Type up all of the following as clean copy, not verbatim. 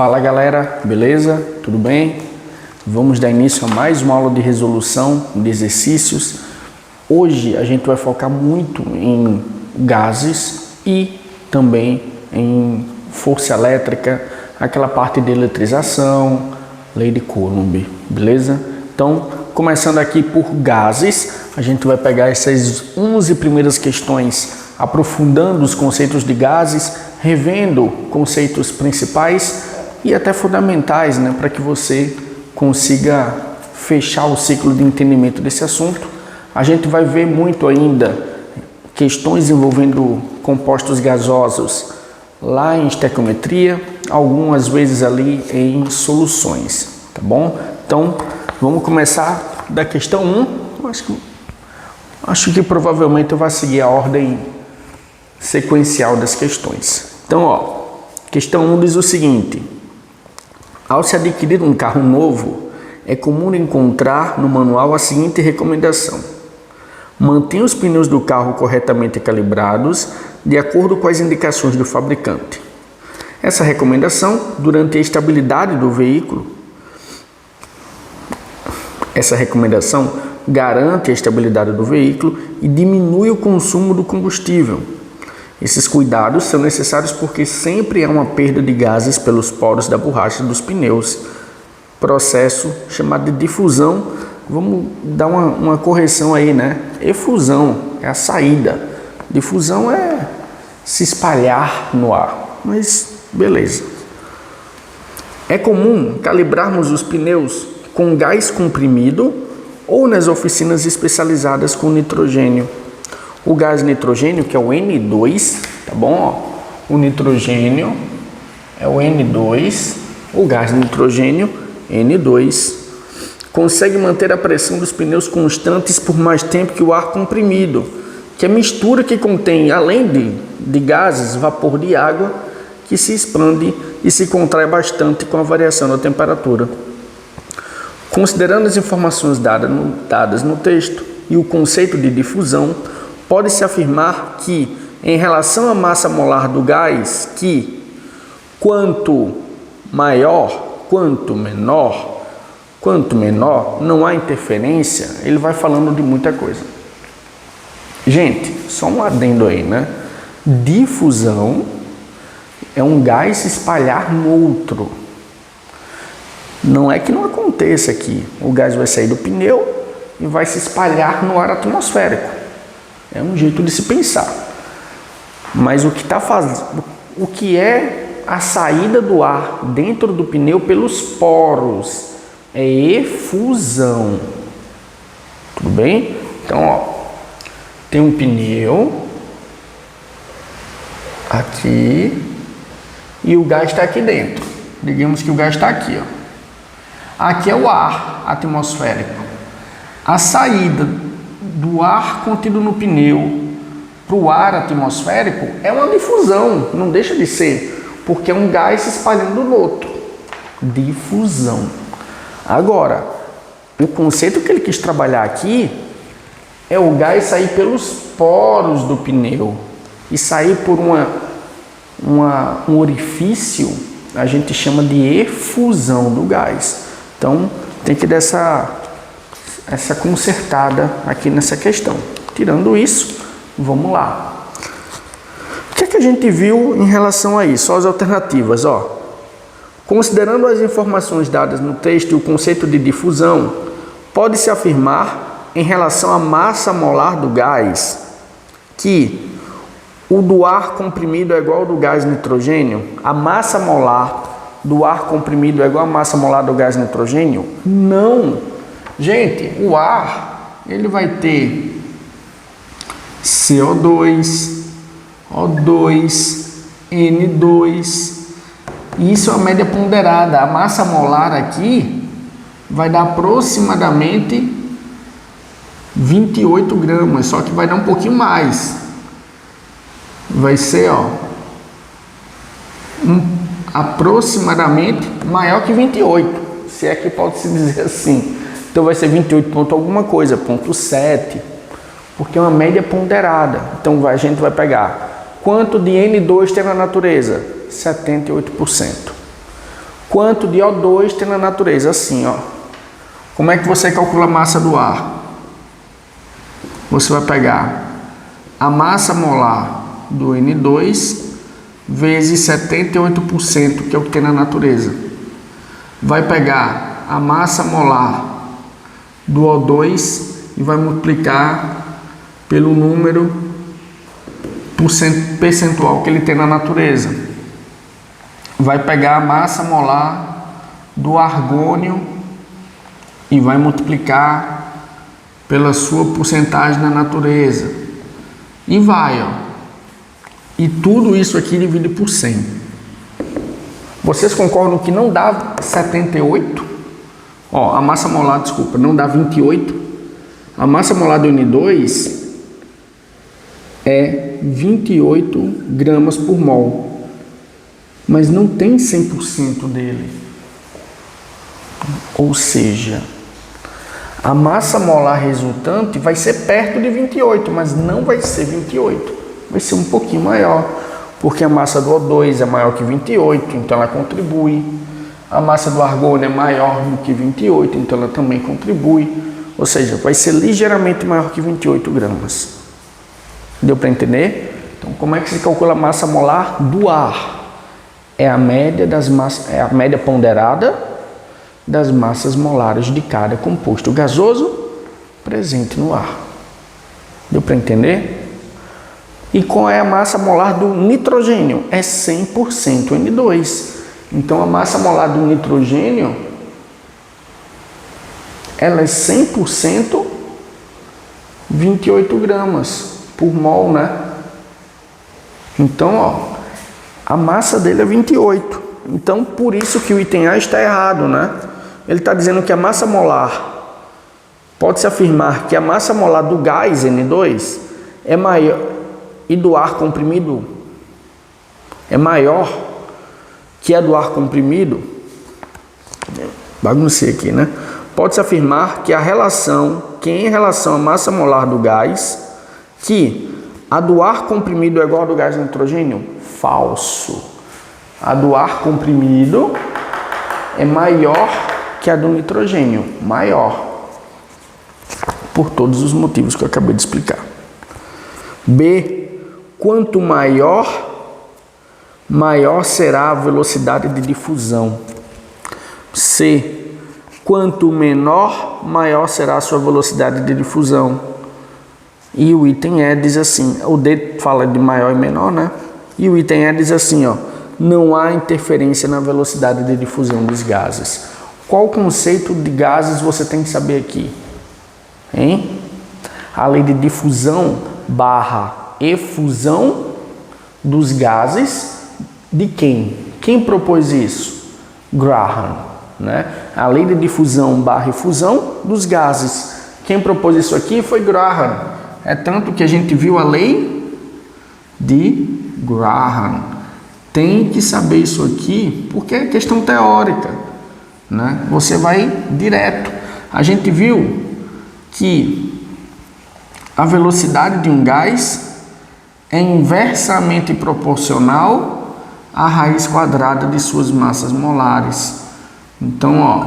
Fala galera, beleza? Tudo bem? Vamos dar início a mais uma aula de resolução de exercícios. Hoje a gente vai focar muito em gases e também em força elétrica, aquela parte de eletrização, lei de Coulomb, beleza? Então, começando aqui por gases, a gente vai pegar essas 11 primeiras questões, aprofundando os conceitos de gases, revendo conceitos principais e até fundamentais, né, para que você consiga fechar o ciclo de entendimento desse assunto. A gente vai ver muito ainda questões envolvendo compostos gasosos lá em estequiometria, algumas vezes ali em soluções, tá bom? Então, vamos começar da questão 1. Acho que provavelmente eu vou seguir a ordem sequencial das questões. Então, ó, questão 1 diz o seguinte: ao se adquirir um carro novo, é comum encontrar no manual a seguinte recomendação: mantenha os pneus do carro corretamente calibrados de acordo com as indicações do fabricante. Essa recomendação, durante a estabilidade do veículo, garante a estabilidade do veículo e diminui o consumo do combustível. Esses cuidados são necessários porque sempre há uma perda de gases pelos poros da borracha dos pneus, processo chamado de difusão. Vamos dar uma correção aí, né? Efusão é a saída, difusão é se espalhar no ar, mas beleza. É comum calibrarmos os pneus com gás comprimido ou nas oficinas especializadas com nitrogênio. O gás nitrogênio, que é o N2, tá bom? Ó, o nitrogênio é o N2, o gás nitrogênio N2 consegue manter a pressão dos pneus constantes por mais tempo que o ar comprimido, que é a mistura que contém, além de gases, vapor de água, que se expande e se contrai bastante com a variação da temperatura. Considerando as informações dadas no texto e o conceito de difusão, pode-se afirmar que, em relação à massa molar do gás, que quanto maior, quanto menor, não há interferência. Ele vai falando de muita coisa. Gente, só um adendo aí, né? Difusão é um gás se espalhar no outro. Não é que não aconteça aqui. O gás vai sair do pneu e vai se espalhar no ar atmosférico. É um jeito de se pensar. Mas o que é a saída do ar dentro do pneu pelos poros é efusão. Tudo bem? Então, ó, tem um pneu aqui e o gás está aqui dentro. Digamos que o gás está aqui, ó. Aqui é o ar atmosférico. A saída do ar contido no pneu para o ar atmosférico é uma difusão, não deixa de ser, porque é um gás se espalhando no outro. Difusão. Agora, o conceito que ele quis trabalhar aqui é o gás sair pelos poros do pneu e sair por um orifício, a gente chama de efusão do gás. Então, tem que dar essa consertada aqui nessa questão. Tirando isso, vamos lá. O que é que a gente viu em relação a isso? As alternativas, ó. Considerando as informações dadas no texto e o conceito de difusão, pode-se afirmar, em relação à massa molar do gás, que o do ar comprimido é igual ao do gás nitrogênio? A massa molar do ar comprimido é igual à massa molar do gás nitrogênio? Não! Gente, o ar, ele vai ter CO2, O2, N2, e isso é uma média ponderada. A massa molar aqui vai dar aproximadamente 28 gramas, só que vai dar um pouquinho mais. Vai ser, ó, aproximadamente maior que 28, se é que pode se dizer assim. Então vai ser 28 ponto alguma coisa, ponto 7, porque é uma média ponderada. Então a gente vai pegar quanto de N2 tem na natureza? 78%. Quanto de O2 tem na natureza? Assim, ó. Como é que você calcula a massa do ar? Você vai pegar a massa molar do N2 vezes 78%, que é o que tem na natureza. Vai pegar a massa molar do O2 e vai multiplicar pelo número percentual que ele tem na natureza. Vai pegar a massa molar do argônio e vai multiplicar pela sua porcentagem na natureza. E vai, ó. E tudo isso aqui divide por 100. Vocês concordam que não dá 78? Ó, a massa molar, desculpa, não dá 28. A massa molar do N2 é 28 gramas por mol. Mas não tem 100% dele. Ou seja, a massa molar resultante vai ser perto de 28, mas não vai ser 28. Vai ser um pouquinho maior, porque a massa do O2 é maior que 28, então ela contribui. A massa do argônio é maior do que 28, então ela também contribui. Ou seja, vai ser ligeiramente maior que 28 gramas. Deu para entender? Então, como é que se calcula a massa molar do ar? É a média das massas, é a média ponderada das massas molares de cada composto gasoso presente no ar. Deu para entender? E qual é a massa molar do nitrogênio? É 100% N2. Então a massa molar do nitrogênio ela é 100% 28 gramas por mol, né? Então, ó, a massa dele é 28. Então, por isso que o item A está errado, né? Ele está dizendo que a massa molar, pode-se afirmar que a massa molar do gás N2 é maior, e do ar comprimido é maior que a do ar comprimido. Baguncei aqui, né? Pode-se afirmar que em relação à massa molar do gás, que a do ar comprimido é igual a do gás nitrogênio? Falso. A do ar comprimido é maior que a do nitrogênio, maior, por todos os motivos que eu acabei de explicar. B, quanto maior será a velocidade de difusão. C, quanto menor, maior será a sua velocidade de difusão. E o item E diz assim, o D fala de maior e menor, né? E o item E diz assim, ó, não há interferência na velocidade de difusão dos gases. Qual conceito de gases você tem que saber aqui? Hein? A lei de difusão / efusão dos gases de quem? Quem propôs isso? Graham, né? A lei de difusão / efusão dos gases. Quem propôs isso aqui foi Graham. É tanto que a gente viu a lei de Graham. Tem que saber isso aqui porque é questão teórica, né? Você vai direto. A gente viu que a velocidade de um gás é inversamente proporcional à raiz quadrada de suas massas molares. Então, ó,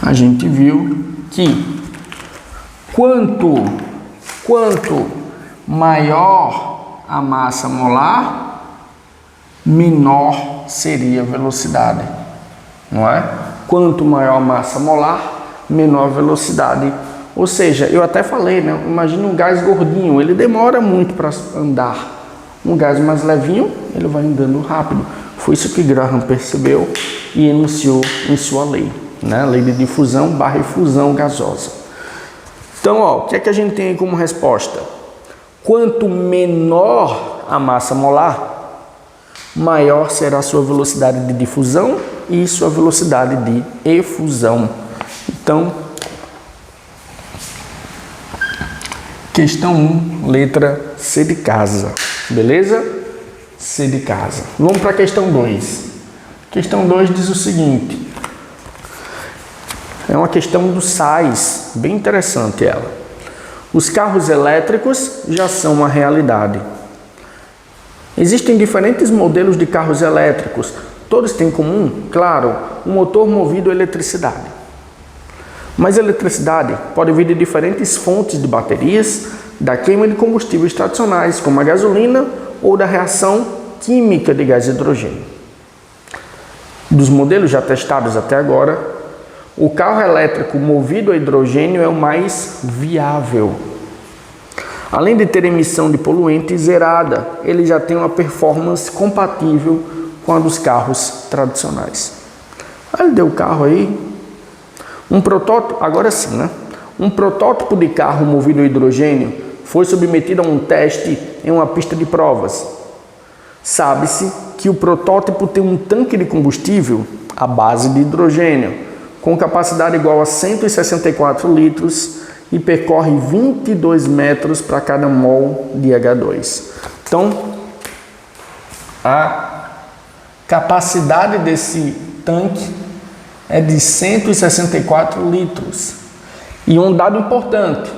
a gente viu que quanto maior a massa molar, menor seria a velocidade, não é? Quanto maior a massa molar, menor a velocidade. Ou seja, eu até falei, né? Imagina um gás gordinho, ele demora muito para andar. Um gás mais levinho, ele vai andando rápido. Foi isso que Graham percebeu e enunciou em sua lei, né? Lei de difusão / efusão gasosa. Então, ó, o que é que a gente tem aí como resposta? Quanto menor a massa molar, maior será a sua velocidade de difusão e sua velocidade de efusão. Então, questão 1, letra C de casa. Beleza? C de casa. Vamos para a questão 2. Questão 2 diz o seguinte. É uma questão do sais, bem interessante ela. Os carros elétricos já são uma realidade. Existem diferentes modelos de carros elétricos, Todos têm em comum, claro, um motor movido a eletricidade. Mas a eletricidade pode vir de diferentes fontes de baterias, da queima de combustíveis tradicionais, como a gasolina, ou da reação química de gás hidrogênio. Dos modelos já testados até agora, o carro elétrico movido a hidrogênio é o mais viável. Além de ter emissão de poluente zerada, ele já tem uma performance compatível com a dos carros tradicionais. Ele deu o carro aí. Um protótipo, agora sim, né? Um protótipo de carro movido a hidrogênio foi submetido a um teste em uma pista de provas. Sabe-se que o protótipo tem um tanque de combustível à base de hidrogênio, com capacidade igual a 164 litros e percorre 22 metros para cada mol de H2. Então, a capacidade desse tanque é de 164 litros. E um dado importante,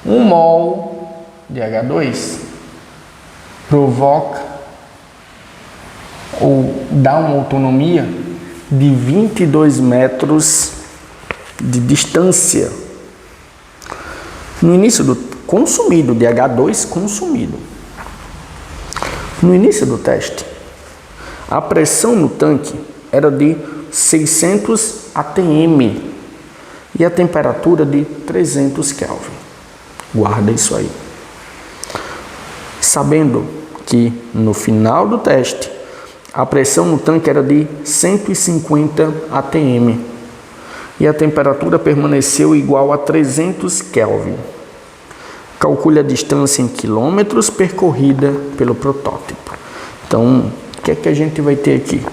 1 mol de H2 provoca ou dá uma autonomia de 22 metros de distância. No início do consumido, de H2 consumido. No início do teste, a pressão no tanque era de 600 atm e a temperatura de 300 Kelvin. Guarda isso aí. Sabendo que no final do teste, a pressão no tanque era de 150 atm e a temperatura permaneceu igual a 300 Kelvin. Calcule a distância em quilômetros percorrida pelo protótipo. Então, o que é que a gente vai ter aqui?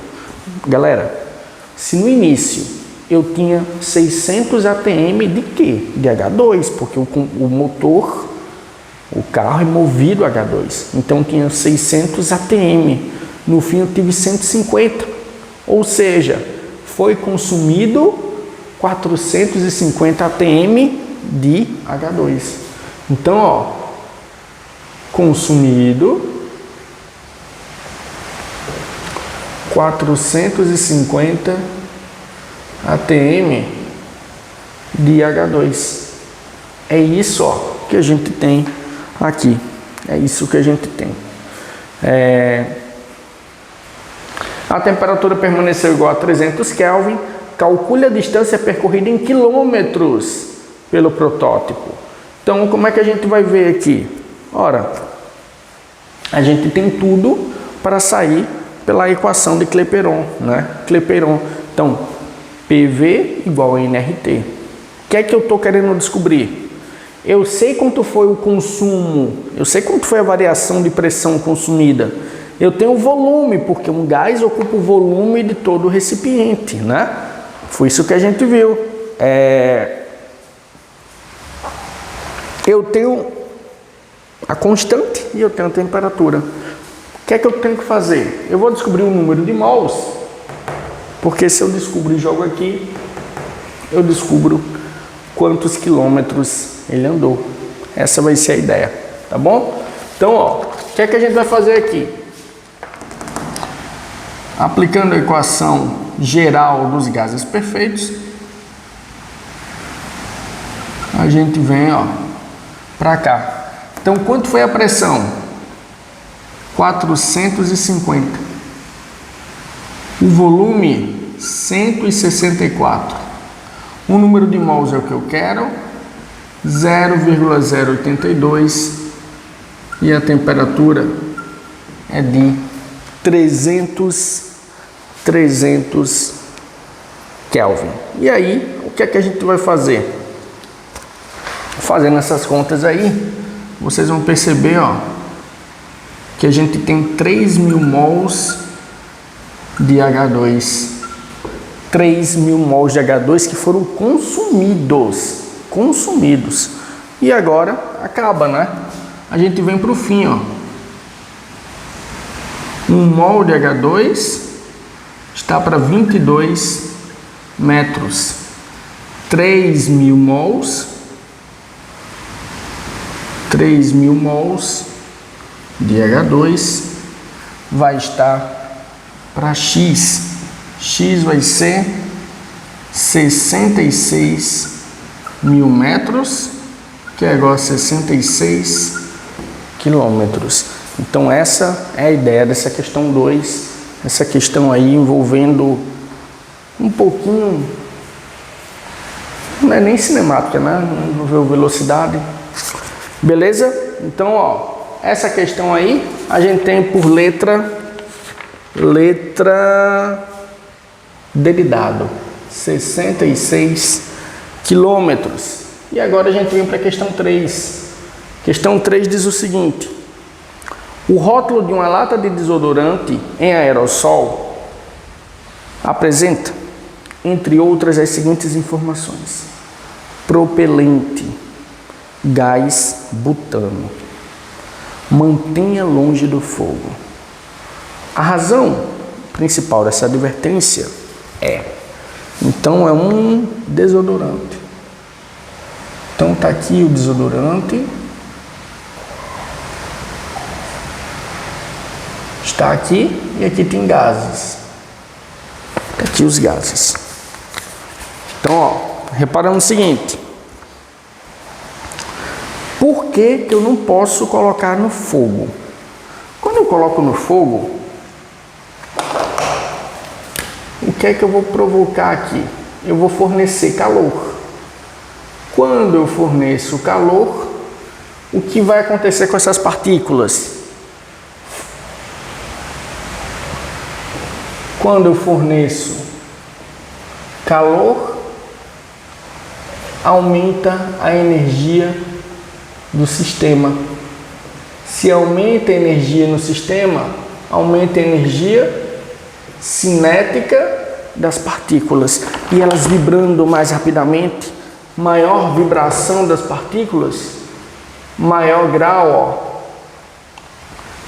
Galera, se no início eu tinha 600 atm de quê? De H2, porque o motor, o carro é movido a H2. Então tinha 600 atm. No fim eu tive 150. Ou seja, foi consumido 450 atm de H2. Então, ó, consumido 450 atm de H2. É isso, ó, que a gente tem aqui. É isso que a gente tem. A temperatura permaneceu igual a 300 Kelvin. Calcule a distância percorrida em quilômetros pelo protótipo. Então, como é que a gente vai ver aqui? Ora, a gente tem tudo para sair pela equação de Clapeyron, né? Clapeyron. Então, PV igual a nRT. O que é que eu estou querendo descobrir? Eu sei quanto foi o consumo, eu sei quanto foi a variação de pressão consumida. Eu tenho o volume, porque um gás ocupa o volume de todo o recipiente, né? Foi isso que a gente viu. Eu tenho a constante e eu tenho a temperatura. O que é que eu tenho que fazer? Eu vou descobrir o número de mols, porque se eu descobrir e jogo aqui, eu descubro quantos quilômetros ele andou. Essa vai ser a ideia, tá bom? Então, ó, o que é que a gente vai fazer aqui? Aplicando a equação geral dos gases perfeitos, a gente vem, ó, para cá. Então, quanto foi a pressão? 450. O volume, 164. O número de mols é o que eu quero, 0,082. E a temperatura é de 300 Kelvin. E aí, o que é que a gente vai fazer? Fazendo essas contas aí, vocês vão perceber, ó, que a gente tem 3.000 mols de H2. 3.000 mols de H2 que foram consumidos. E agora acaba, né? A gente vem para o fim, ó. 1 mol de H2 está para 22 metros. 3.000 mols de H2 vai estar para X. X vai ser 66 mil metros, que é igual a 66 quilômetros. Então essa é a ideia dessa questão 2, essa questão aí envolvendo um pouquinho, não é nem cinemática, né? Envolveu velocidade. Beleza? Então, ó, essa questão aí a gente tem por letra D de dado, 66 quilômetros. E agora a gente vem para a questão 3. Questão 3 diz o seguinte: o rótulo de uma lata de desodorante em aerossol apresenta, entre outras, as seguintes informações: propelente, gás butano, mantenha longe do fogo. A razão principal dessa advertência então é um desodorante. Então tá aqui o desodorante, está aqui e aqui tem gases. Tá aqui os gases. Então, ó, reparando o seguinte: por que eu não posso colocar no fogo? Quando eu coloco no fogo, o que é que eu vou provocar aqui? Eu vou fornecer calor. Quando eu forneço calor, o que vai acontecer com essas partículas? Quando eu forneço calor, aumenta a energia do sistema. Se aumenta a energia no sistema, aumenta a energia cinética das partículas, e elas vibrando mais rapidamente, maior vibração das partículas, maior grau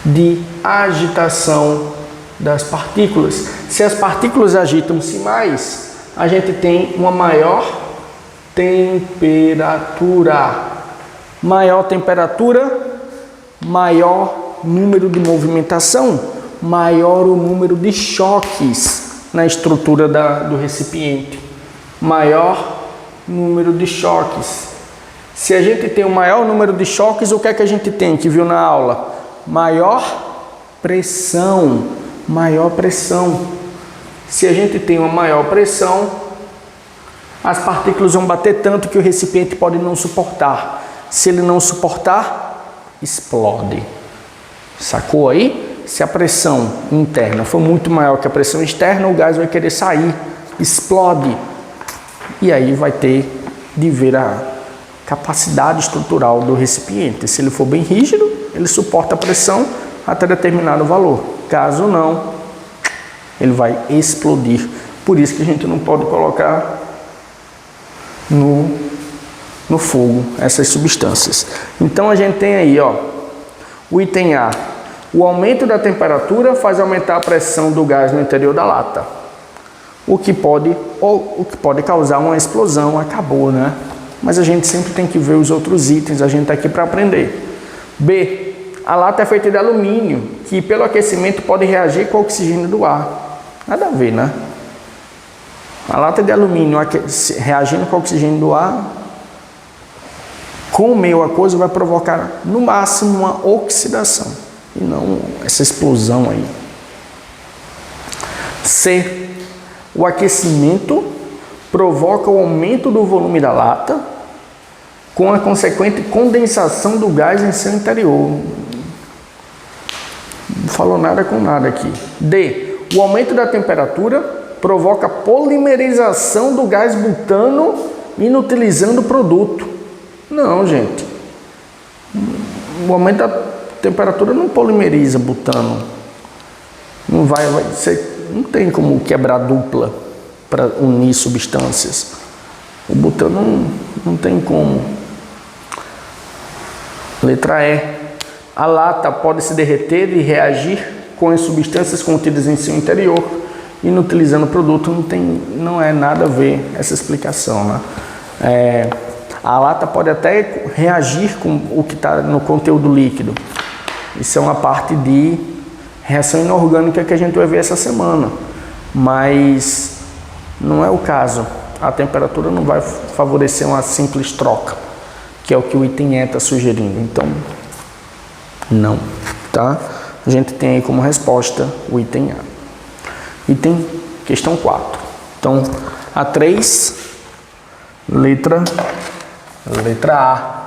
de agitação das partículas. Se as partículas agitam-se mais, a gente tem uma maior temperatura. Maior temperatura, maior número de movimentação, maior o número de choques na estrutura do recipiente. Maior número de choques. Se a gente tem um maior número de choques, o que é que a gente tem, que viu na aula? Maior pressão. Maior pressão. Se a gente tem uma maior pressão, as partículas vão bater tanto que o recipiente pode não suportar. Se ele não suportar, explode. Sacou aí? Se a pressão interna for muito maior que a pressão externa, o gás vai querer sair, explode. E aí vai ter de ver a capacidade estrutural do recipiente. Se ele for bem rígido, ele suporta a pressão até determinado valor. Caso não, ele vai explodir. Por isso que a gente não pode colocar no fogo essas substâncias. Então a gente tem aí, ó, o item A: o aumento da temperatura faz aumentar a pressão do gás no interior da lata, o que pode causar uma explosão. Acabou, né? Mas a gente sempre tem que ver os outros itens, a gente está aqui para aprender. B: a lata é feita de alumínio, que pelo aquecimento pode reagir com o oxigênio do ar. Nada a ver, né? A lata de alumínio reagindo com o oxigênio do ar, com o meio aquoso, vai provocar no máximo uma oxidação, e não essa explosão aí. C: o aquecimento provoca o aumento do volume da lata, com a consequente condensação do gás em seu interior. Não falou nada com nada aqui. D: o aumento da temperatura provoca polimerização do gás butano, inutilizando o produto. Não, gente. O aumento da temperatura não polimeriza butano. Não vai ser, não tem como quebrar dupla para unir substâncias. O butano não tem como. Letra E: a lata pode se derreter e reagir com as substâncias contidas em seu interior, inutilizando o produto. Não é nada a ver essa explicação, né? A lata pode até reagir com o que está no conteúdo líquido. Isso é uma parte de reação inorgânica que a gente vai ver essa semana, mas não é o caso. A temperatura não vai favorecer uma simples troca, que é o que o item E está sugerindo. Então, não, tá? A gente tem aí como resposta o item A. Item, questão 4. Então, a 3, letra A.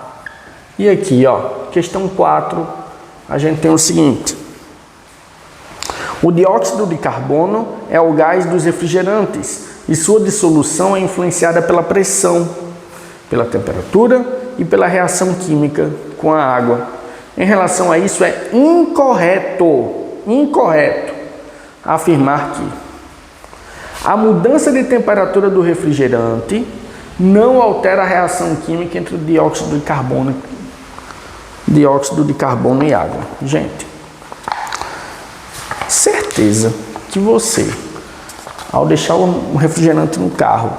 E aqui, ó, questão 4, a gente tem o seguinte. O dióxido de carbono é o gás dos refrigerantes e sua dissolução é influenciada pela pressão, pela temperatura e pela reação química com a água. Em relação a isso, é incorreto afirmar que a mudança de temperatura do refrigerante não altera a reação química entre o dióxido de carbono e água. Gente, certeza que você, ao deixar um refrigerante no carro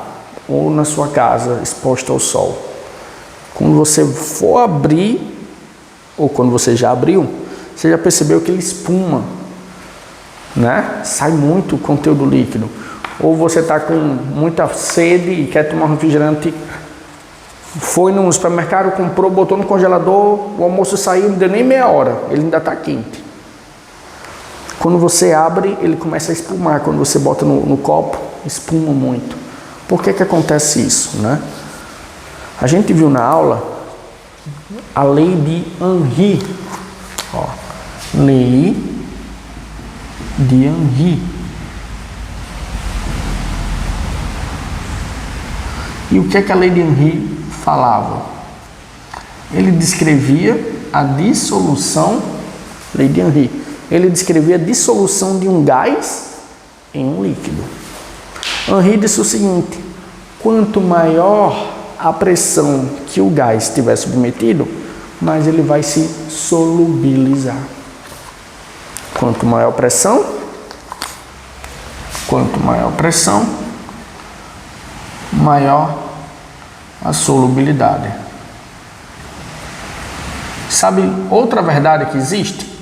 ou na sua casa exposto ao sol, quando você for abrir, ou quando você já abriu, você já percebeu que ele espuma, né? Sai muito conteúdo líquido. Ou você está com muita sede e quer tomar um refrigerante, foi no supermercado, comprou, botou no congelador, o almoço saiu, não deu nem meia hora, ele ainda está quente. Quando você abre, ele começa a espumar. Quando você bota no copo, espuma muito. Por que acontece isso, né? A gente viu na aula a lei de Henry. Ó, lei de Henry. E o que a lei de Henry falava? Ele descrevia a dissolução, lei de Henry, ele descrevia a dissolução de um gás em um líquido. Henry disse o seguinte: quanto maior a pressão que o gás estiver submetido, mais ele vai se solubilizar. Quanto maior pressão, maior a solubilidade. Sabe outra verdade que existe?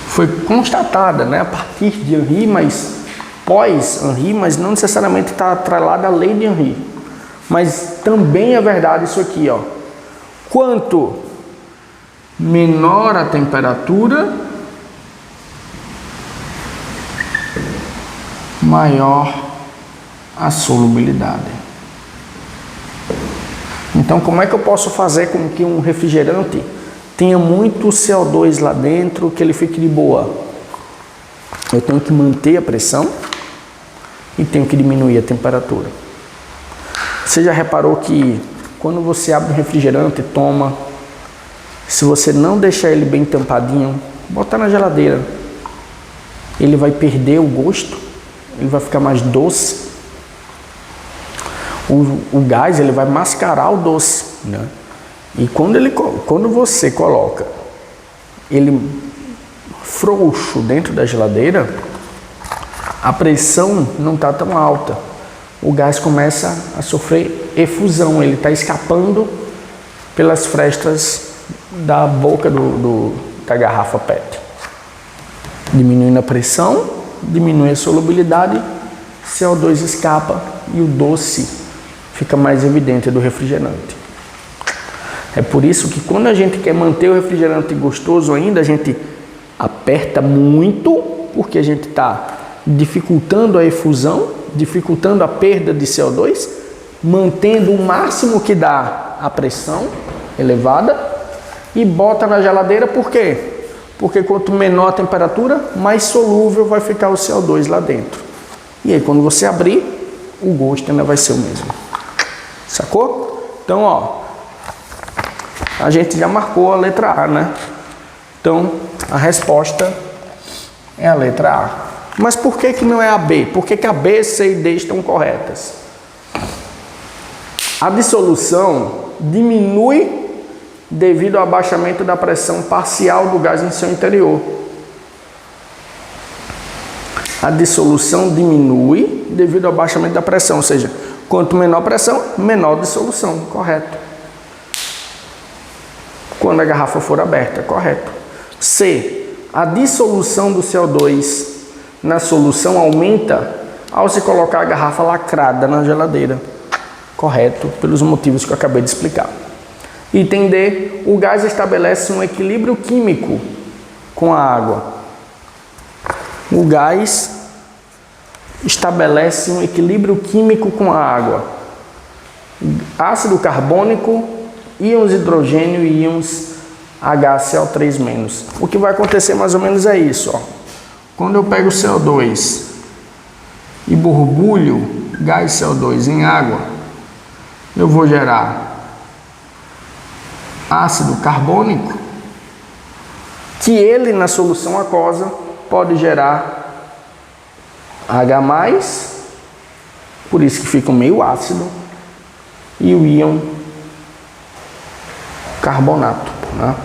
Foi constatada, né, a partir de Henry, mas pós-Henry, mas não necessariamente está atrelada à lei de Henry. Mas também é verdade isso aqui, ó. Quanto menor a temperatura, maior a solubilidade. Então, como é que eu posso fazer com que um refrigerante tenha muito CO2 lá dentro, que ele fique de boa? Eu tenho que manter a pressão e tenho que diminuir a temperatura. Você já reparou que quando você abre um refrigerante e toma, se você não deixar ele bem tampadinho, botar na geladeira, ele vai perder o gosto, ele vai ficar mais doce. O gás, ele vai mascarar o doce, né? E quando você coloca ele frouxo dentro da geladeira, a pressão não está tão alta. O gás começa a sofrer efusão, ele está escapando pelas frestas da boca da garrafa PET. Diminuindo a pressão, diminui a solubilidade, CO2 escapa e o doce fica mais evidente do refrigerante. É por isso que quando a gente quer manter o refrigerante gostoso ainda, a gente aperta muito, porque a gente está dificultando a efusão, dificultando a perda de CO2, mantendo o máximo que dá a pressão elevada e bota na geladeira. Por quê? Porque quanto menor a temperatura, mais solúvel vai ficar o CO2 lá dentro. E aí quando você abrir, o gosto ainda vai ser o mesmo. Sacou? Então, ó, a gente já marcou a letra A, né? Então, a resposta é a letra A. Mas por que não é a B? Por que a B, C e D estão corretas? A dissolução diminui devido ao abaixamento da pressão parcial do gás em seu interior. A dissolução diminui devido ao abaixamento da pressão, ou seja, quanto menor a pressão, menor a dissolução, correto. quando a garrafa for aberta, correto. C. A dissolução do CO2 na solução aumenta ao se colocar a garrafa lacrada na geladeira, correto, pelos motivos que eu acabei de explicar. Item D. O gás estabelece um equilíbrio químico com a água. O gás estabelece um equilíbrio químico com a água. Ácido carbônico, íons hidrogênio e íons HCl3-. O que vai acontecer mais ou menos é isso, ó. Quando eu pego o CO2 e borbulho gás CO2 em água, eu vou gerar ácido carbônico, que ele na solução aquosa pode gerar H+, por isso que fica meio ácido, e o íon carbonato, né?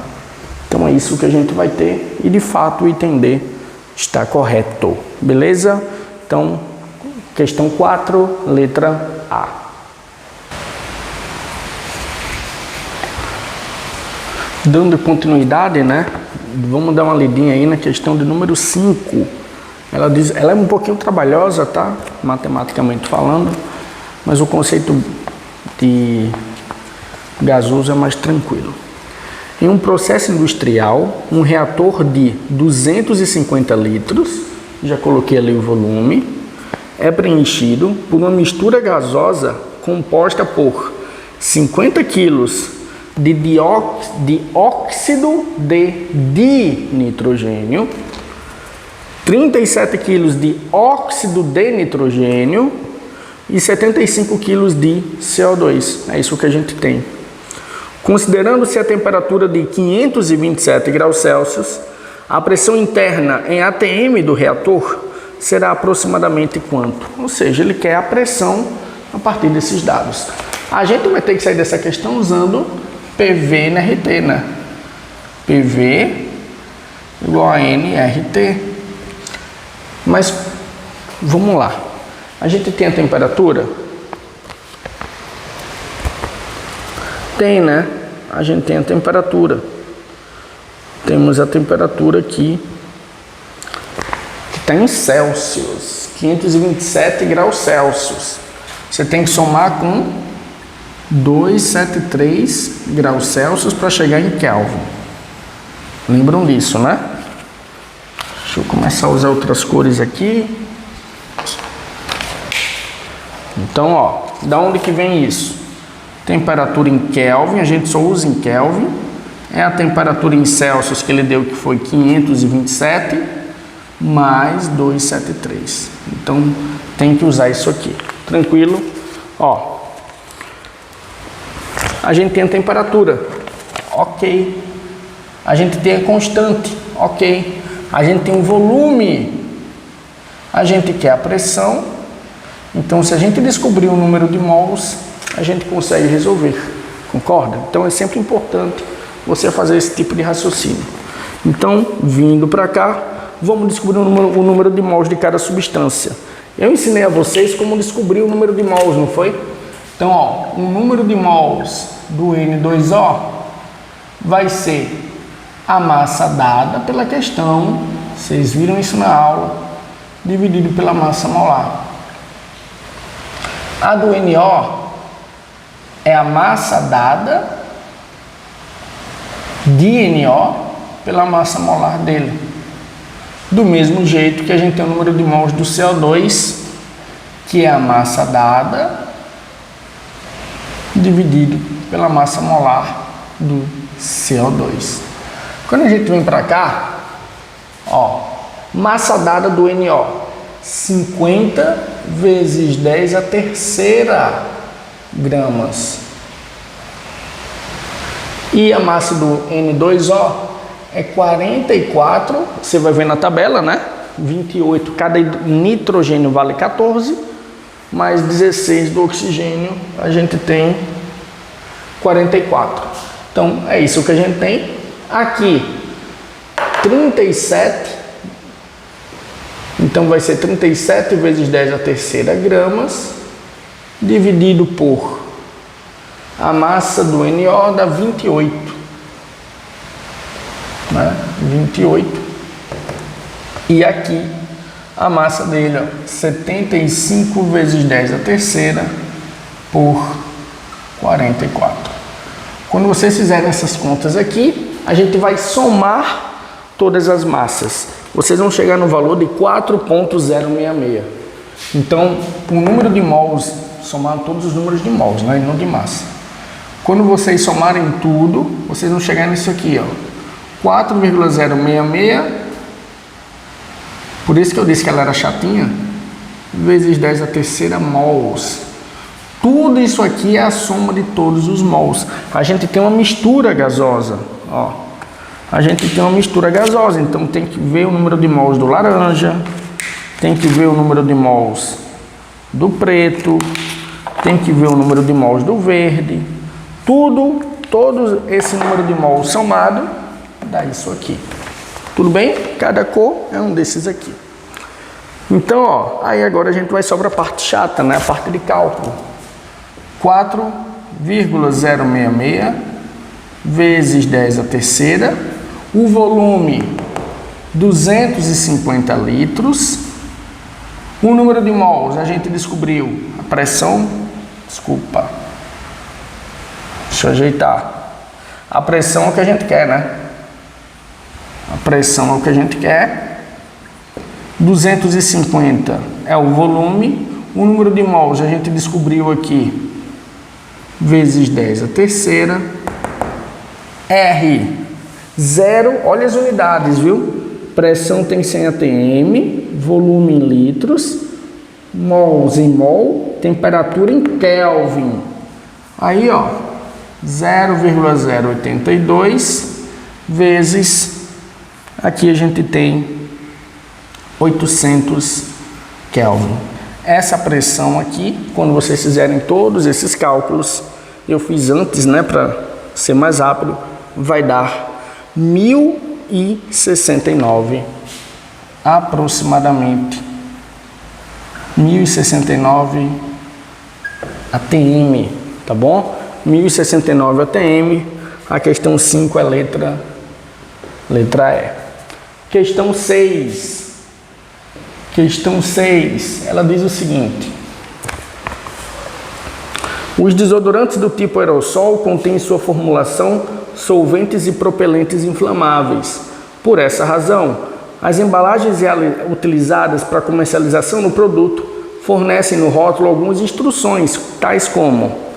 Então é isso que a gente vai ter, e de fato o item D está correto, beleza? Então, questão 4, letra A. Dando continuidade, né? Vamos dar uma lidinha aí na questão de número 5. Ela é um pouquinho trabalhosa, tá? Matematicamente falando, mas o conceito de gasoso é mais tranquilo. Em um processo industrial, um reator de 250 litros, já coloquei ali o volume, é preenchido por uma mistura gasosa composta por 50 quilos de dióxido de dinitrogênio, 37 kg de óxido de nitrogênio e 75 kg de CO2. É isso que a gente tem. Considerando-se a temperatura de 527 graus Celsius, a pressão interna em ATM do reator será aproximadamente quanto? Ou seja, ele quer a pressão a partir desses dados. A gente vai ter que sair dessa questão usando PV NRT, né? PV igual a nRT. Mas vamos lá. A gente tem a temperatura? Tem, né? A gente tem a temperatura. Temos a temperatura aqui que está em Celsius, 527 graus Celsius. Você tem que somar com 273 graus Celsius para chegar em Kelvin. Lembram disso, né? Deixa eu começar a usar outras cores aqui. Então, ó, da onde que vem isso? Temperatura em Kelvin, a gente só usa em Kelvin. É a temperatura em Celsius que ele deu, que foi 527 mais 273. Então, tem que usar isso aqui. Tranquilo? Ó, a gente tem a temperatura, ok. A gente tem a constante, ok. A gente tem o volume, a gente quer a pressão. Então, se a gente descobrir o número de mols, a gente consegue resolver, concorda? Então, é sempre importante você fazer esse tipo de raciocínio. Então, vindo para cá, vamos descobrir o número de mols de cada substância. Eu ensinei a vocês como descobrir o número de mols, não foi? Então, ó, o número de mols do N2O vai ser a massa dada pela questão, vocês viram isso na aula, dividido pela massa molar. A do NO é a massa dada de NO pela massa molar dele. Do mesmo jeito que a gente tem o número de mols do CO2, que é a massa dada dividido pela massa molar do CO2. Quando a gente vem para cá, ó, massa dada do NO, 50 vezes 10 a terceira gramas. E a massa do N2O é 44, você vai ver na tabela, né? 28, cada nitrogênio vale 14, mais 16 do oxigênio, a gente tem 44. Então, é isso que a gente tem. Aqui, 37, então vai ser 37 vezes 10 a terceira gramas, dividido por a massa do NO dá 28. né? 28. E aqui a massa dele, ó, 75 vezes 10 a terceira por 44. Quando vocês fizerem essas contas aqui, a gente vai somar todas as massas. Vocês vão chegar no valor de 4,066. Então, o número de mols, somar todos os números de mols, né, e não de massa. Quando vocês somarem tudo, vocês vão chegar nisso aqui, ó, 4,066. Por isso que eu disse que ela era chatinha, vezes 10 a terceira mols. Tudo isso aqui é a soma de todos os mols. A gente tem uma mistura gasosa, ó. A gente tem uma mistura gasosa, então tem que ver o número de mols do laranja, tem que ver o número de mols do preto, tem que ver o número de mols do verde. Todo esse número de mols somado dá isso aqui. Tudo bem? Cada cor é um desses aqui. Então, ó, aí agora a gente vai só para a parte chata, né? A parte de cálculo. 4,066 vezes 10 a terceira. O volume, 250 litros. O número de mols, a gente descobriu. A pressão, desculpa. Deixa eu ajeitar. A pressão é o que a gente quer, né? A pressão é o que a gente quer. 250 é o volume. O número de mols a gente descobriu aqui, vezes 10 a terceira. R, 0, olha as unidades, viu? Pressão tem 100 atm, volume em litros, mols em mol, temperatura em Kelvin. Aí, ó, 0,082 vezes, aqui a gente tem 800 Kelvin. Essa pressão aqui, quando vocês fizerem todos esses cálculos, eu fiz antes, né, para ser mais rápido, vai dar 1069 aproximadamente. 1069 atm, tá bom? 1069 atm. A questão 5 é letra E. Questão 6. Questão 6, ela diz o seguinte: os desodorantes do tipo aerossol contêm em sua formulação solventes e propelentes inflamáveis. Por essa razão, as embalagens utilizadas para comercialização do produto fornecem no rótulo algumas instruções, tais como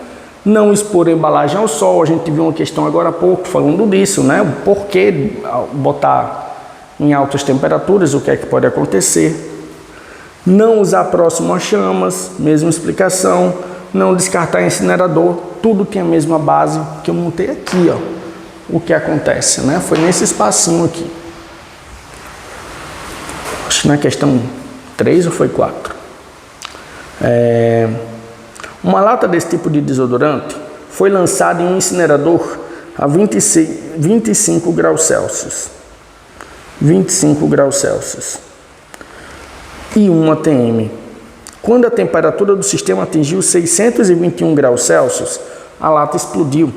não expor a embalagem ao sol. A gente viu uma questão agora há pouco falando disso, né? Por que botar em altas temperaturas, o que é que pode acontecer. Não usar próximo a chamas, mesma explicação. Não descartar incinerador, tudo tem a mesma base que eu montei aqui, ó. O que acontece, né? Foi nesse espacinho aqui. Acho que na questão 3 ou foi 4. Uma lata desse tipo de desodorante foi lançada em um incinerador a 25 graus Celsius. 25 graus Celsius. E 1 atm. Quando a temperatura do sistema atingiu 621 graus Celsius, a lata explodiu.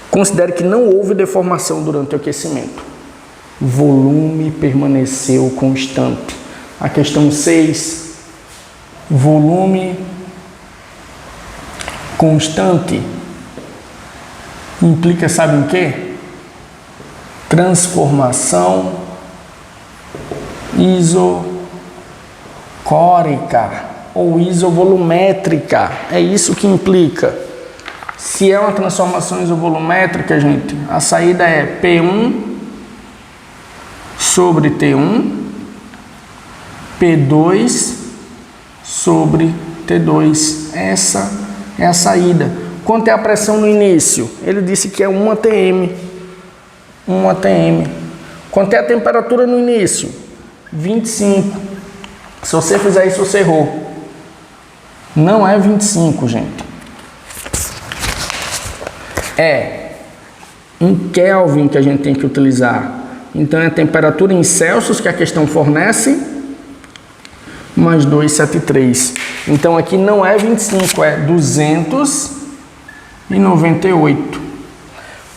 Considere que não houve deformação durante o aquecimento. O volume permaneceu constante. A questão 6, volume constante, implica, sabe em quê? Transformação isocórica ou isovolumétrica. É isso que implica. Se é uma transformação isovolumétrica, gente, a saída é P1 sobre T1, P2 sobre T2. Essa é a saída. Quanto é a pressão no início? Ele disse que é 1 atm. 1 atm. Quanto é a temperatura no início? 25. Se você fizer isso, você errou. Não é 25, gente. É em Kelvin que a gente tem que utilizar. Então é a temperatura em Celsius que a questão fornece, mais 273. Então aqui não é 25, é 298.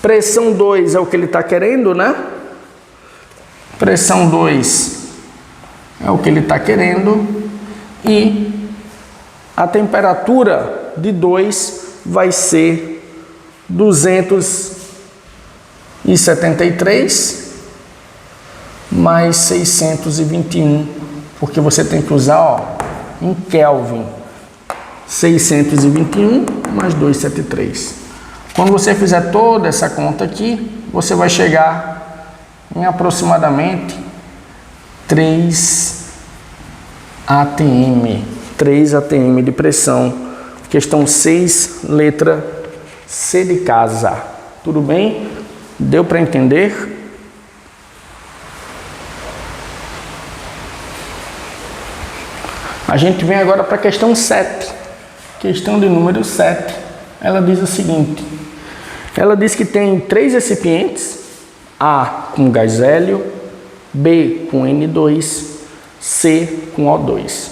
Pressão 2 é o que ele está querendo, né? Pressão 2 é o que ele está querendo. E a temperatura de 2 vai ser 273 mais 621, porque você tem que usar, ó, em Kelvin. 621 mais 273. Quando você fizer toda essa conta aqui, você vai chegar em aproximadamente 3 atm. 3 atm de pressão. Questão 6, letra C de casa. Tudo bem? Deu para entender? A gente vem agora para a questão 7. Questão de número 7. Ela diz o seguinte. Ela diz que tem 3 recipientes. A com gás hélio, B com N2, C com O2.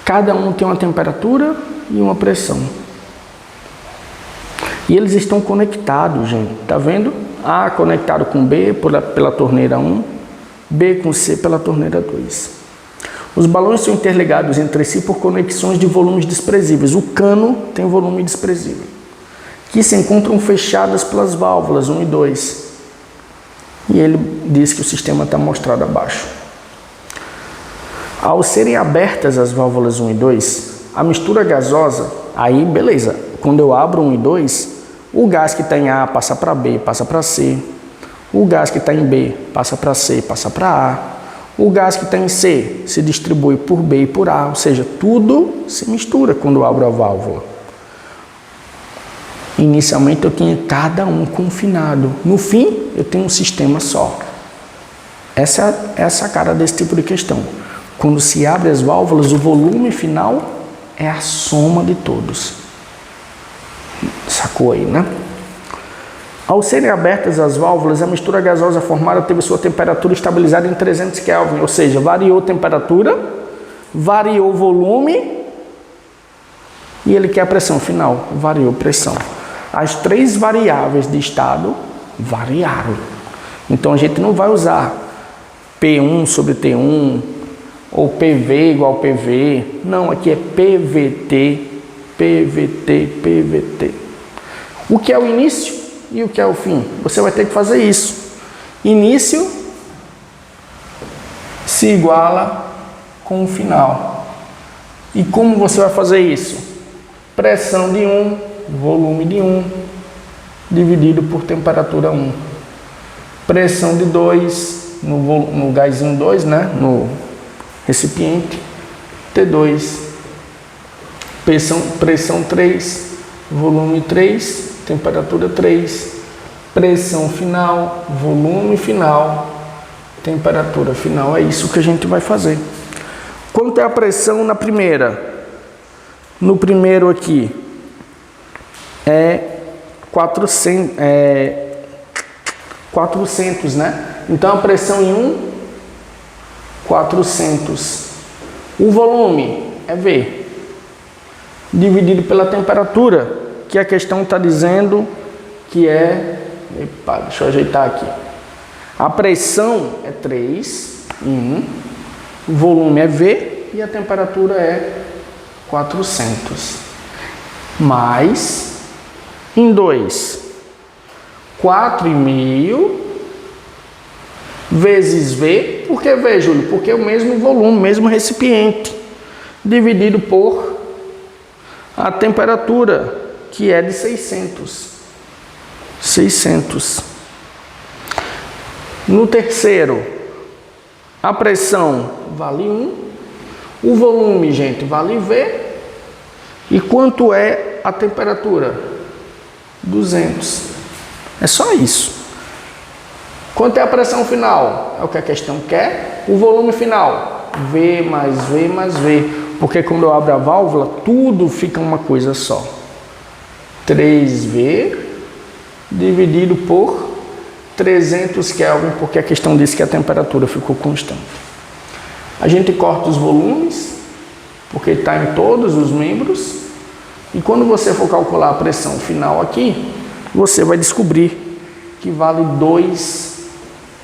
Cada um tem uma temperatura e uma pressão. E eles estão conectados, gente. Tá vendo? A conectado com B pela torneira 1, B com C pela torneira 2. Os balões são interligados entre si por conexões de volumes desprezíveis. O cano tem volume desprezível, que se encontram fechadas pelas válvulas 1 e 2. E ele diz que o sistema está mostrado abaixo. Ao serem abertas as válvulas 1 e 2, a mistura gasosa, aí beleza, quando eu abro 1 e 2, o gás que está em A passa para B, passa para C. O gás que está em B passa para C, passa para A. O gás que está em C se distribui por B e por A, ou seja, tudo se mistura quando eu abro a válvula. Inicialmente eu tinha cada um confinado. No fim, eu tenho um sistema só. Essa é a sacada desse tipo de questão. Quando se abre as válvulas, o volume final é a soma de todos. Sacou aí, né? Ao serem abertas as válvulas, a mistura gasosa formada teve sua temperatura estabilizada em 300 Kelvin, ou seja, variou temperatura, variou volume e ele quer a pressão final, variou pressão. As 3 variáveis de estado variaram. Então a gente não vai usar P1 sobre T1 ou PV igual PV. Não, aqui é PVT, PVT, PVT. O que é o início e o que é o fim? Você vai ter que fazer isso. Início se iguala com o final. E como você vai fazer isso? Pressão de 1, volume de 1, dividido por temperatura 1. Pressão de 2, no gásinho 2, né? No recipiente, T2. Pressão 3, volume 3, temperatura 3. Pressão final, volume final, temperatura final. É isso que a gente vai fazer. Quanto é a pressão na primeira? No primeiro aqui é 400, né? Então a pressão em 1, 400. O volume é V, dividido pela temperatura, que a questão está dizendo que é... Epa, deixa eu ajeitar aqui. A pressão é 3 em 1, o volume é V e a temperatura é 400. Mais em 2, 4,5 vezes V. Por que V, Júlio? Porque é o mesmo volume, mesmo recipiente, dividido por a temperatura, que é de 600. No terceiro, a pressão vale 1, o volume, gente, vale V. E quanto é a temperatura? 200. É só isso. Quanto é a pressão final? É o que a questão quer. O volume final? V mais V mais V. Porque quando eu abro a válvula, tudo fica uma coisa só. 3V dividido por 300 Kelvin, porque a questão diz que a temperatura ficou constante. A gente corta os volumes, porque está em todos os membros. E quando você for calcular a pressão final aqui, você vai descobrir que vale 2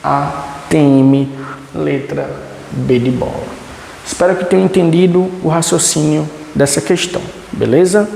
ATM, letra B de bola. Espero que tenham entendido o raciocínio dessa questão, beleza?